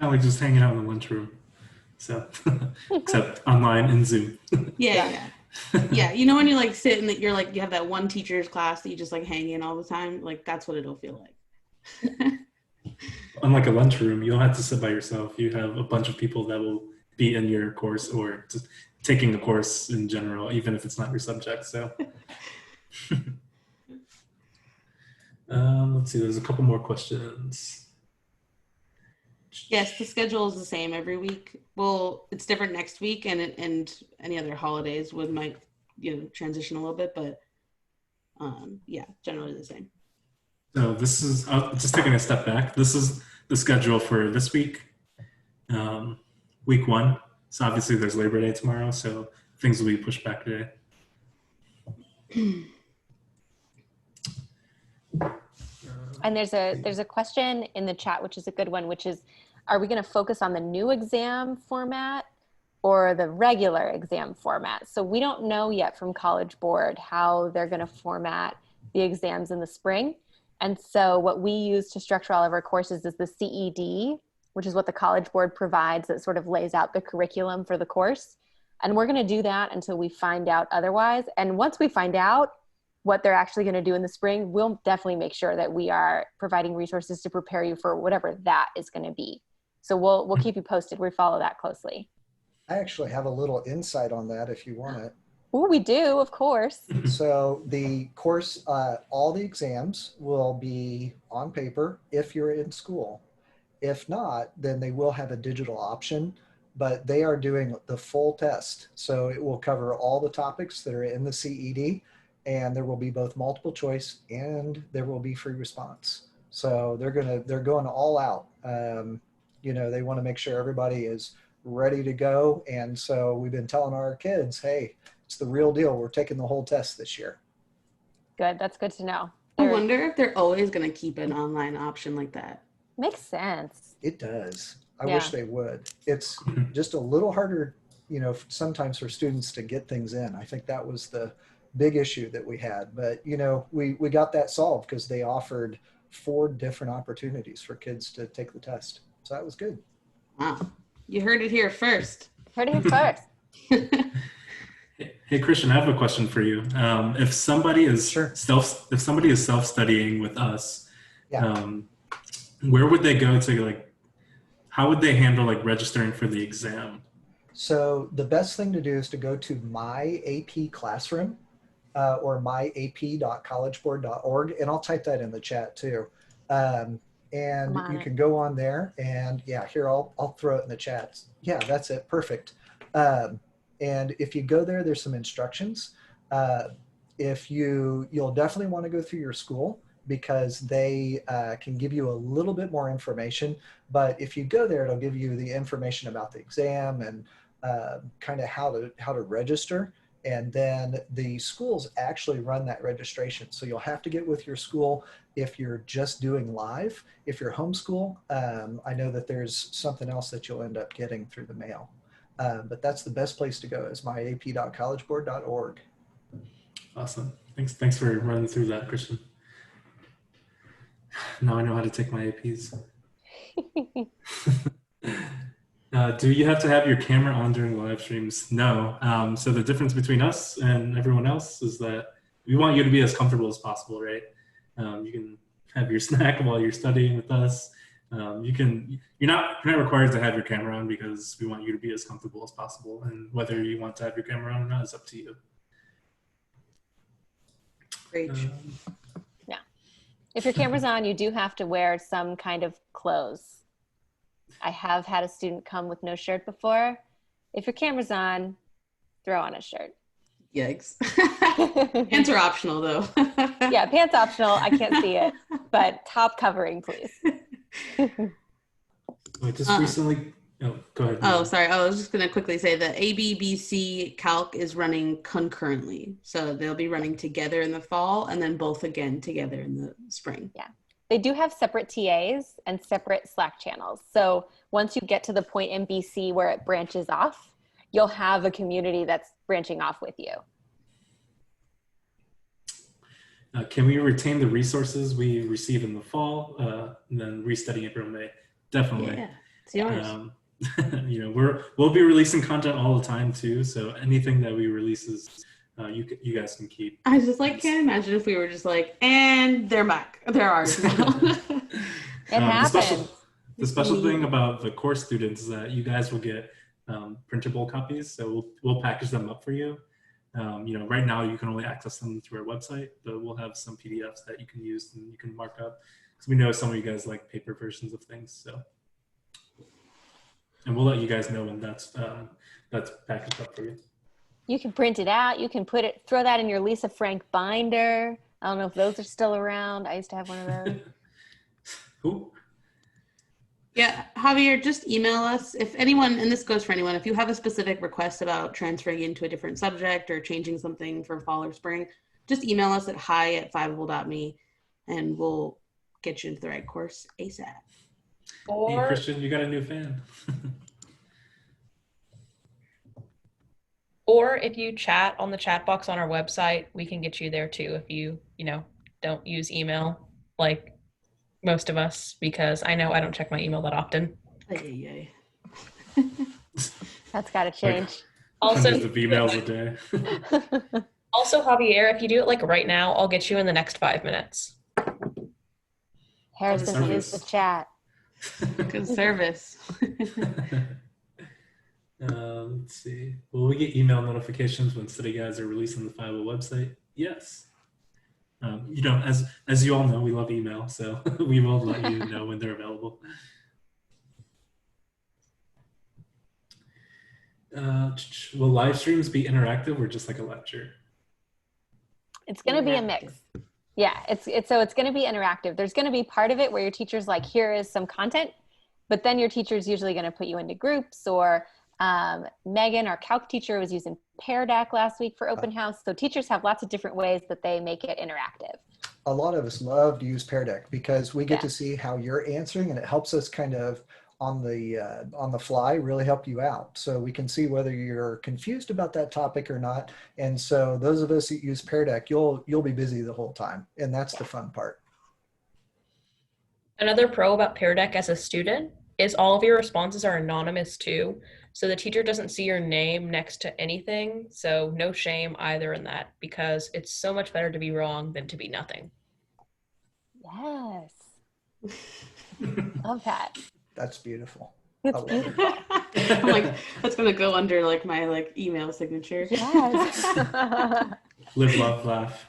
Kind of like just hanging out in the lunchroom. So, except online and Zoom. Yeah. When you like sit and you're like, you have that one teacher's class that you just like hang in all the time, like that's what it'll feel like. Unlike a lunchroom, you don't have to sit by yourself. You have a bunch of people that will be in your course, or just taking a course in general, even if it's not your subject. So let's see, there's a couple more questions. Yes, the schedule is the same every week. Well, it's different next week, and any other holidays might transition a little bit, but generally the same. So this is just taking a step back. This is the schedule for this week, week 1. So obviously there's Labor Day tomorrow, so things will be pushed back today. And there's a question in the chat, which is a good one, which is, are we going to focus on the new exam format or the regular exam format? So we don't know yet from College Board how they're going to format the exams in the spring. And so what we use to structure all of our courses is the CED, which is what the College Board provides, that sort of lays out the curriculum for the course. And we're going to do that until we find out otherwise. And once we find out, what they're actually going to do in the spring, we'll definitely make sure that we are providing resources to prepare you for whatever that is going to be. So we'll keep you posted. We follow that closely. I actually have a little insight on that if you want it. Oh, we do, of course. So the course, all the exams will be on paper if you're in school. If not, then they will have a digital option, but they are doing the full test. So it will cover all the topics that are in the CED, and there will be both multiple choice and there will be free response. So they're going all out. You know, they want to make sure everybody is ready to go. And so we've been telling our kids, hey, it's the real deal. We're taking the whole test this year. Good. That's good to know. I wonder if they're always going to keep an online option like that. Makes sense. It does. I wish they would. It's just a little harder, you know, sometimes for students to get things in. I think that was the big issue that we had. But, you know, we got that solved because they offered 4 different opportunities for kids to take the test. So that was good. Wow. You heard it here first. Heard it here first. Hey Christian, I have a question for you. If somebody is self-studying with us, where would they go to, like, how would they handle like registering for the exam? So the best thing to do is to go to My AP Classroom or myap.collegeboard.org, and I'll type that in the chat too. And you can go on there, and here I'll throw it in the chat. Yeah, that's it. Perfect. And if you go there, there's some instructions. If you'll definitely want to go through your school because they can give you a little bit more information. But if you go there, it'll give you the information about the exam and kind of how to register. And then the schools actually run that registration. So you'll have to get with your school if you're just doing live. If you're homeschool, I know that there's something else that you'll end up getting through the mail. But that's the best place to go is myap.collegeboard.org. Awesome. Thanks for running through that, Christian. Now I know how to take my APs. Do you have to have your camera on during live streams? No. So the difference between us and everyone else is that we want you to be as comfortable as possible, right? You can have your snack while you're studying with us. You're not required to have your camera on because we want you to be as comfortable as possible. And whether you want to have your camera on or not is up to you. Great. Yeah. If your camera's on, you do have to wear some kind of clothes. I have had a student come with no shirt before. If your camera's on, throw on a shirt. Yikes. Pants are optional though. Yeah, pants optional. I can't see it, but top covering, please. I just recently, go ahead. Oh, sorry. I was just going to quickly say that ABBC Calc is running concurrently. So they'll be running together in the fall and then both again together in the spring. Yeah. They do have separate TAs and separate Slack channels. So once you get to the point in BC where it branches off, you'll have a community that's branching off with you. Can we retain the resources we receive in the fall and then restudy April and May? Definitely. Yeah, it's yours. You know, we'll be releasing content all the time too. So anything that we release is you guys can keep. I just can't imagine if we were just like, and they're back. They're ours now. It happens. The special thing about the course students is that you guys will get printable copies. So we'll package them up for you. You know, right now you can only access them through our website, but we'll have some PDFs that you can use and you can mark up because we know some of you guys like paper versions of things. So, and we'll let you guys know when that's packaged up for you. You can print it out. You can throw that in your Lisa Frank binder. I don't know if those are still around. I used to have one of those. Cool. Yeah, Javier, just email us if anyone, and this goes for anyone, if you have a specific request about transferring into a different subject or changing something for fall or spring, just email us at hi@fiveable.me and we'll get you into the right course ASAP. Hey, Christian, you got a new fan. Or if you chat on the chat box on our website, we can get you there too if you don't use email like most of us, because I know I don't check my email that often. That's got to change. Like, also, hundreds of emails a day. Also, Javier, if you do it like right now, I'll get you in the next 5 minutes. Harrison, use the chat. Good service. Let's see. Will we get email notifications when study guides are released on the Fiveable website? Yes. You know, as you all know, we love email, so we will let you know when they're available. Will live streams be interactive or just like a lecture? It's going to be a mix. Yeah, it's going to be interactive. There's going to be part of it where your teacher's like, here is some content, but then your teacher's usually going to put you into groups, or Megan, our calc teacher, was using Pear Deck last week for open house. So teachers have lots of different ways that they make it interactive. A lot of us love to use Pear Deck because we get to see how you're answering, and it helps us kind of on the fly really help you out. So we can see whether you're confused about that topic or not. And so those of us that use Pear Deck, you'll be busy the whole time. And that's the fun part. Another pro about Pear Deck as a student is all of your responses are anonymous too. So the teacher doesn't see your name next to anything. So no shame either in that, because it's so much better to be wrong than to be nothing. Yes. Love that. That's beautiful. It's beautiful. I'm like, that's gonna go under like my like email signature. Yes. Live, love, laugh.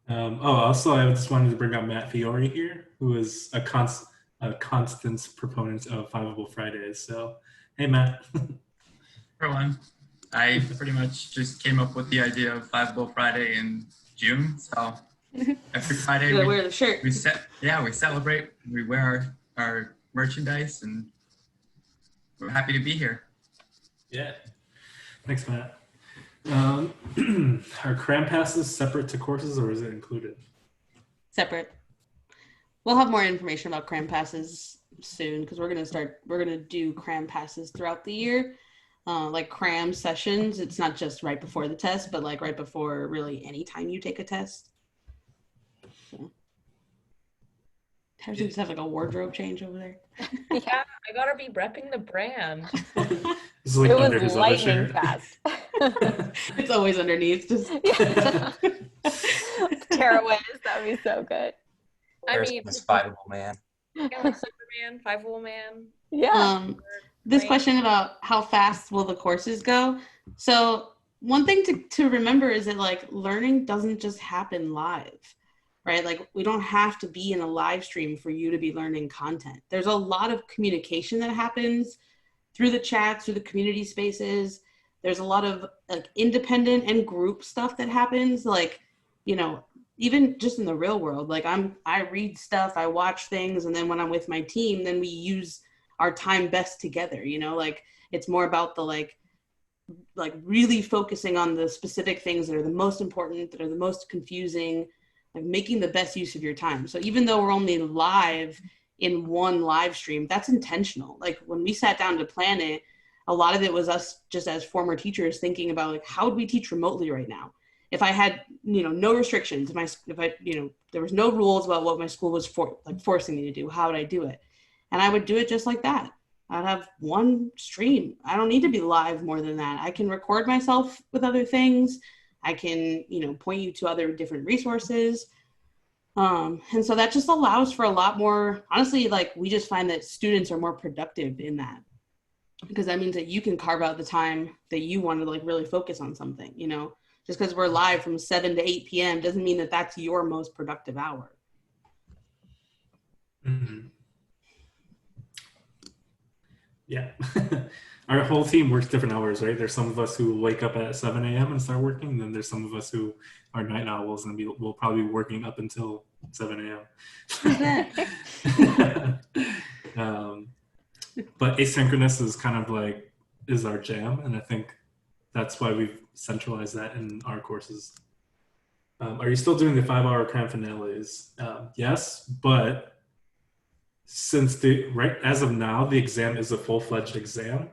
Also, I just wanted to bring up Matt Fiore here, who is a constant proponent of Fiveable Fridays. So, hey, Matt. Everyone, I pretty much just came up with the idea of Fiveable Friday in June. So every Friday we wear the shirt. We celebrate. We wear our merchandise, and we're happy to be here. Yeah. Thanks, Matt. Are cram passes separate to courses, or is it included? Separate. We'll have more information about cram passes soon, because we're gonna do cram passes throughout the year, like cram sessions. It's not just right before the test, but like right before really any time you take a test. Harrison just have like a wardrobe change over there. Yeah, I gotta be repping the brand. It's like it under was his other lightning shirt. fast. It's always underneath. Just Tearaways, that would be so good. I mean, this Fiveable man. Yeah, like Superman, Fiveable man. Yeah. This question about how fast will the courses go. So one thing to remember is that like learning doesn't just happen live, right? Like we don't have to be in a live stream for you to be learning content. There's a lot of communication that happens through the chats, through the community spaces. There's a lot of like independent and group stuff that happens, like, you know, even just in the real world. Like I read stuff, I watch things, and then when I'm with my team, then we use our time best together, you know, like it's more about the like really focusing on the specific things that are the most important, that are the most confusing, like making the best use of your time. So even though we're only live in one live stream, that's intentional. Like when we sat down to plan it, a lot of it was us just as former teachers thinking about like, how would we teach remotely right now? If I had, you know, no restrictions, if I, you know, there was no rules about what my school was forcing me to do, how would I do it? And I would do it just like that. I'd have one stream. I don't need to be live more than that. I can record myself with other things. I can, you know, point you to other different resources. And so that just allows for a lot more, honestly, like we just find that students are more productive in that, because that means that you can carve out the time that you want to like really focus on something, you know, just because we're live from 7 to 8 p.m. doesn't mean that that's your most productive hour. Mm-hmm. Yeah. Our whole team works different hours, right? There's some of us who wake up at 7 a.m. and start working. And then there's some of us who are night owls, and we'll probably be working up until 7 a.m. But asynchronous is kind of like, is our jam. And I think that's why we've centralized that in our courses. Are you still doing the 5-hour cram finales? Yes, but since as of now, the exam is a full-fledged exam,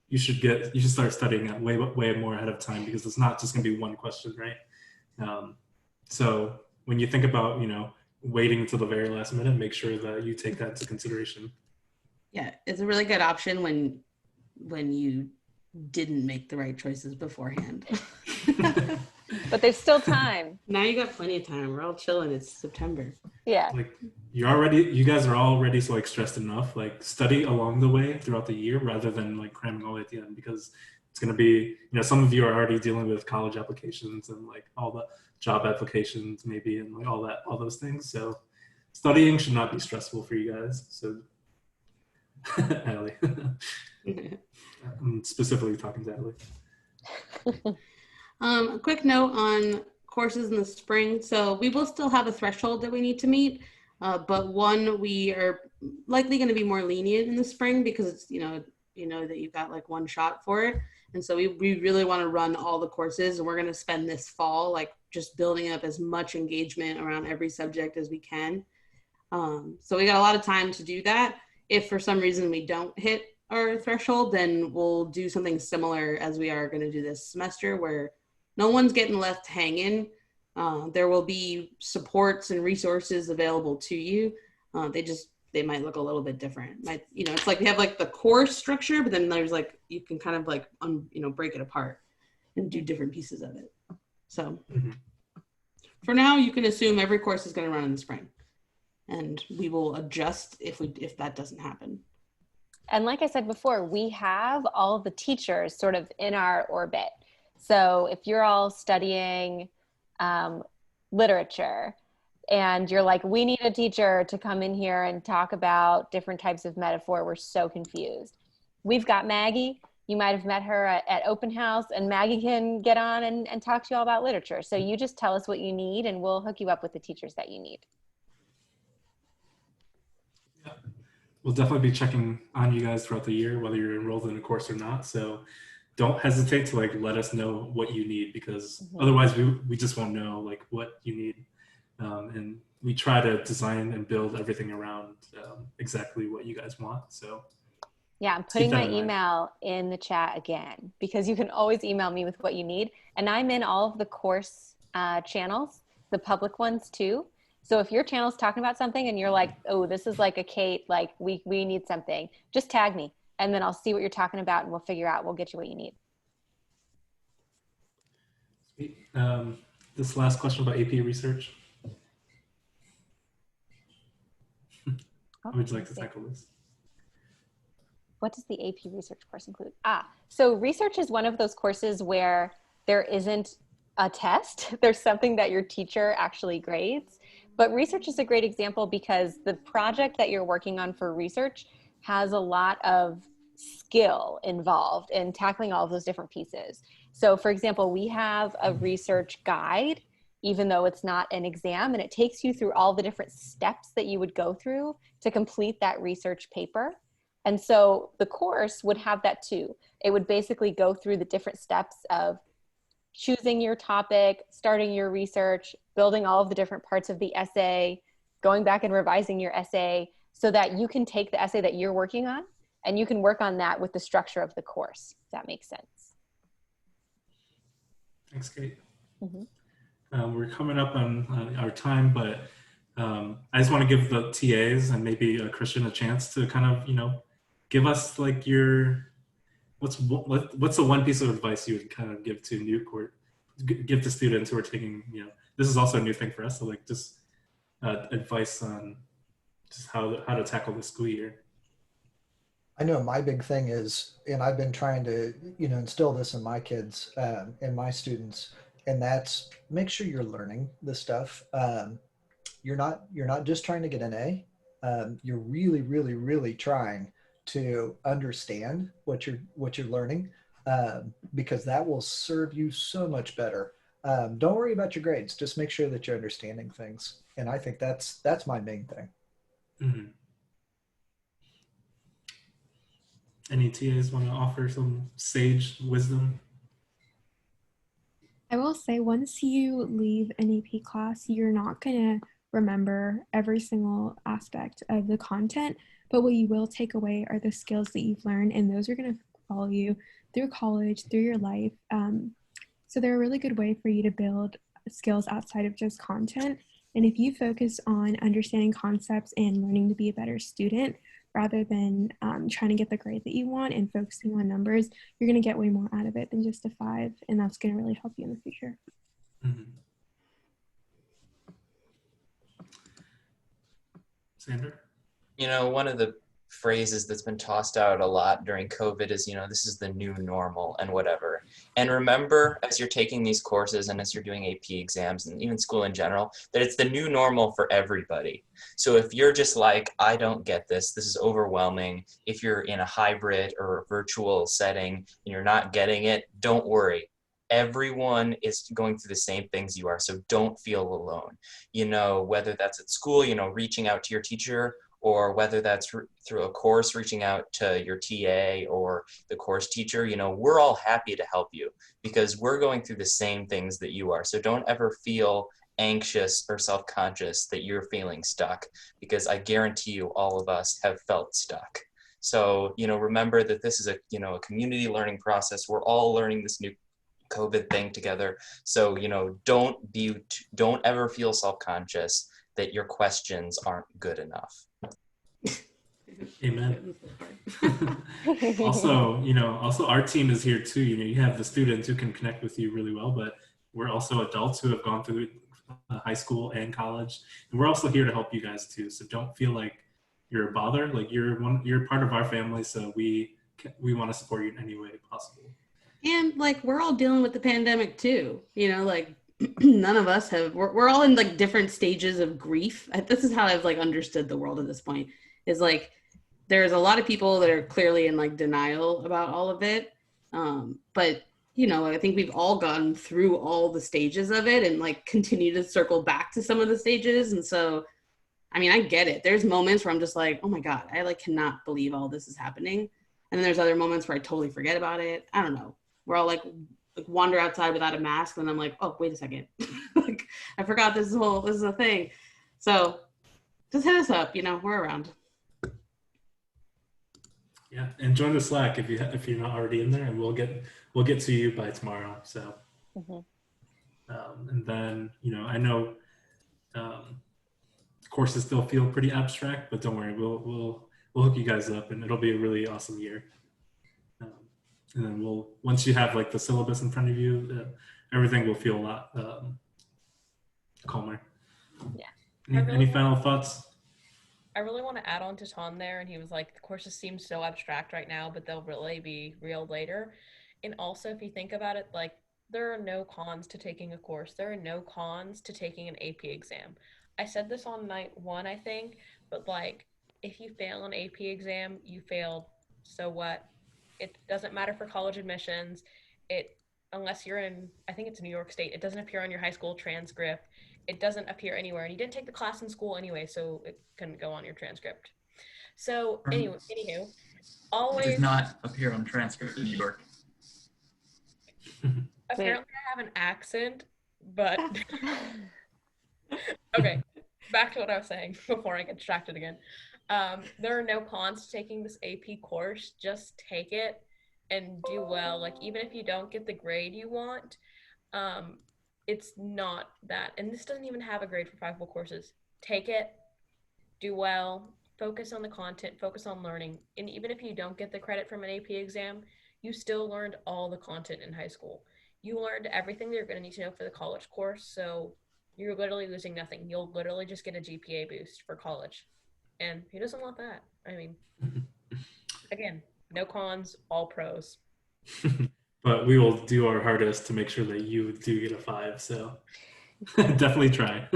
you should start studying that way more ahead of time, because it's not just gonna be one question, right? So when you think about, you know, waiting until the very last minute, make sure that you take that into consideration. Yeah, it's a really good option when you didn't make the right choices beforehand. But there's still time. Now you got plenty of time. We're all chilling. It's September. Yeah. Like you guys are already so like stressed enough. Like study along the way throughout the year rather than like cramming all at the end, because it's going to be, some of you are already dealing with college applications and like all the job applications maybe and like all those things. So studying should not be stressful for you guys. So Allie. I'm specifically talking to Allie. A quick note on courses in the spring. So we will still have a threshold that we need to meet, but we are likely going to be more lenient in the spring because it's, that you've got like one shot for it. And so we really want to run all the courses, and we're going to spend this fall like just building up as much engagement around every subject as we can. So we got a lot of time to do that. If for some reason we don't hit our threshold, then we'll do something similar as we are going to do this semester, where no one's getting left hanging. There will be supports and resources available to you. They might look a little bit different. It's like we have like the course structure, but then there's like, you can kind of like, break it apart and do different pieces of it. So for now, you can assume every course is going to run in the spring, and we will adjust if that doesn't happen. And like I said before, we have all of the teachers sort of in our orbit. So if you're all studying literature and you're like, we need a teacher to come in here and talk about different types of metaphor, we're so confused. We've got Maggie. You might have met her at open house, and Maggie can get on and talk to you all about literature. So you just tell us what you need and we'll hook you up with the teachers that you need. Yeah. We'll definitely be checking on you guys throughout the year, whether you're enrolled in a course or not. So don't hesitate to like let us know what you need, because otherwise we just won't know like what you need. And we try to design and build everything around exactly what you guys want. So yeah, I'm putting my email in the chat again, because you can always email me with what you need. And I'm in all of the course channels, the public ones too. So if your channel's talking about something and you're like, oh, this is like a Kate, like we need something, just tag me. And then I'll see what you're talking about and we'll get you what you need. Sweet. This last question about AP research. How would you like to tackle this? What does the AP research course include? So research is one of those courses where there isn't a test. There's something that your teacher actually grades. But research is a great example because the project that you're working on for research has a lot of skill involved in tackling all of those different pieces. So for example, we have a research guide, even though it's not an exam, and it takes you through all the different steps that you would go through to complete that research paper. And so the course would have that too. It would basically go through the different steps of choosing your topic, starting your research, building all of the different parts of the essay, going back and revising your essay so that you can take the essay that you're working on and you can work on that with the structure of the course, if that makes sense. Thanks, Kate. We're coming up on our time, but I just want to give the TAs and maybe Christian a chance to kind of, give us like what's the one piece of advice you would kind of give to give to students who are taking, this is also a new thing for us, so like just advice on just how to tackle the school year. I know my big thing is, and I've been trying to, instill this in my kids and my students, and that's make sure you're learning this stuff. You're not just trying to get an A. You're really, really, really trying to understand what you're learning, because that will serve you so much better. Don't worry about your grades. Just make sure that you're understanding things. And I think that's my main thing. Mm-hmm. Any TAs want to offer some sage wisdom? I will say, once you leave an AP class, you're not going to remember every single aspect of the content, but what you will take away are the skills that you've learned, and those are going to follow you through college, through your life. So they're a really good way for you to build skills outside of just content. And if you focus on understanding concepts and learning to be a better student, rather than trying to get the grade that you want and focusing on numbers, you're going to get way more out of it than just a 5, and that's going to really help you in the future. Mm-hmm. Sandra? You know, one of the phrases that's been tossed out a lot during COVID is, you know, this is the new normal and whatever. And remember, as you're taking these courses and as you're doing AP exams and even school in general, that it's the new normal for everybody. So if you're just like, I don't get this, this is overwhelming. If you're in a hybrid or a virtual setting and you're not getting it, don't worry. Everyone is going through the same things you are, so don't feel alone. You know, whether that's at school, you know, reaching out to your teacher, or whether that's through a course, reaching out to your TA or the course teacher, you know, we're all happy to help you because we're going through the same things that you are. So don't ever feel anxious or self-conscious that you're feeling stuck, because I guarantee you all of us have felt stuck. So, you know, remember that this is a, you know, a community learning process. We're all learning this new COVID thing together. So, you know, don't ever feel self-conscious that your questions aren't good enough. Amen. Also, you know, also our team is here too. You know, you have the students who can connect with you really well, but we're also adults who have gone through high school and college, and we're also here to help you guys too. So don't feel like you're a bother. Like you're part of our family, so we want to support you in any way possible. And like we're all dealing with the pandemic too. You know, like none of us have. We're all in like different stages of grief. This is how I've like understood the world at this point. Is like there's a lot of people that are clearly in like denial about all of it. But you know, I think we've all gone through all the stages of it and like continue to circle back to some of the stages. And so, I mean, I get it. There's moments where I'm just like, oh my God, I like cannot believe all this is happening. And then there's other moments where I totally forget about it. I don't know. We're all like wander outside without a mask. And I'm like, oh, wait a second. Like I forgot this is a thing. So just hit us up, you know, we're around. Yeah, and join the Slack if you're not already in there, and we'll get to you by tomorrow. So, and then you know, I know courses still feel pretty abstract, but don't worry, we'll hook you guys up, and it'll be a really awesome year. And then once you have like the syllabus in front of you, everything will feel a lot calmer. Yeah. Any final thoughts? I really want to add on to Ton there, and he was like, the courses seem so abstract right now, but they'll really be real later. And also, if you think about it, like, there are no cons to taking a course. There are no cons to taking an AP exam. I said this on night 1, I think, but like, if you fail an AP exam, you failed. So what? It doesn't matter for college admissions. Unless you're in, I think it's New York State, it doesn't appear on your high school transcript. It doesn't appear anywhere, and you didn't take the class in school anyway, so it couldn't go on your transcript. So anywho, always. It does not appear on transcript in New York. Apparently I have an accent, but okay, back to what I was saying before I get distracted again. There are no cons to taking this AP course. Just take it and do well. Like, even if you don't get the grade you want, it's not that. And this doesn't even have a grade for Fiveable courses. Take it, do well, focus on the content, focus on learning. And even if you don't get the credit from an AP exam, you still learned all the content in high school. You learned everything that you're going to need to know for the college course. So you're literally losing nothing. You'll literally just get a GPA boost for college. And who doesn't want that? I mean, again, no cons, all pros. But we will do our hardest to make sure that you do get a 5. So definitely try.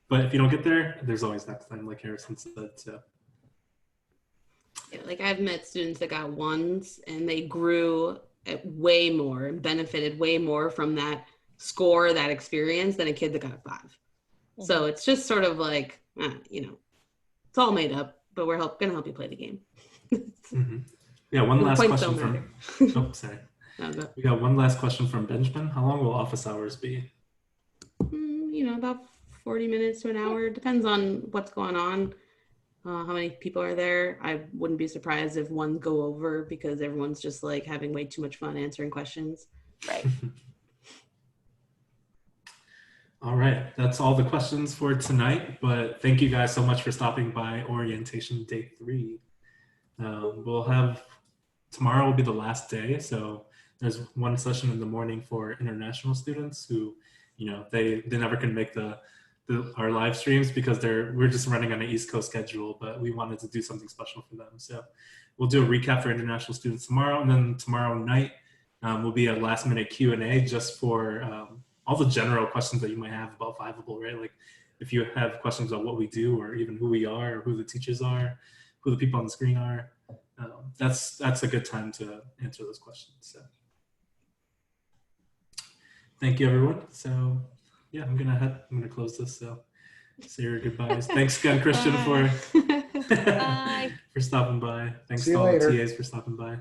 But if you don't get there, there's always next time, like Harrison said. So. Yeah, like I've met students that got 1s and they grew way more and benefited way more from that score, that experience, than a kid that got a 5. Mm-hmm. So it's just sort of like, you know, it's all made up, but we're gonna help you play the game. Mm-hmm. Yeah, one last question from. Oh, sorry. We got one last question from Benjamin. How long will office hours be? You know, about 40 minutes to an hour. Depends on what's going on, how many people are there. I wouldn't be surprised if one go over because everyone's just like having way too much fun answering questions. Right. All right, that's all the questions for tonight, but thank you guys so much for stopping by Orientation Day 3. We'll have, tomorrow will be the last day, so there's one session in the morning for international students who, you know, they never can make our live streams because we're just running on an East Coast schedule, but we wanted to do something special for them. So we'll do a recap for international students tomorrow, and then tomorrow night will be a last minute Q&A just for all the general questions that you might have about Fiveable, right? Like if you have questions about what we do or even who we are or who the teachers are, who the people on the screen are, that's a good time to answer those questions. So thank you, everyone. So yeah, I'm gonna close this. So say your goodbyes. Thanks again, Christian, for for stopping by. Thanks to all the TAs for stopping by.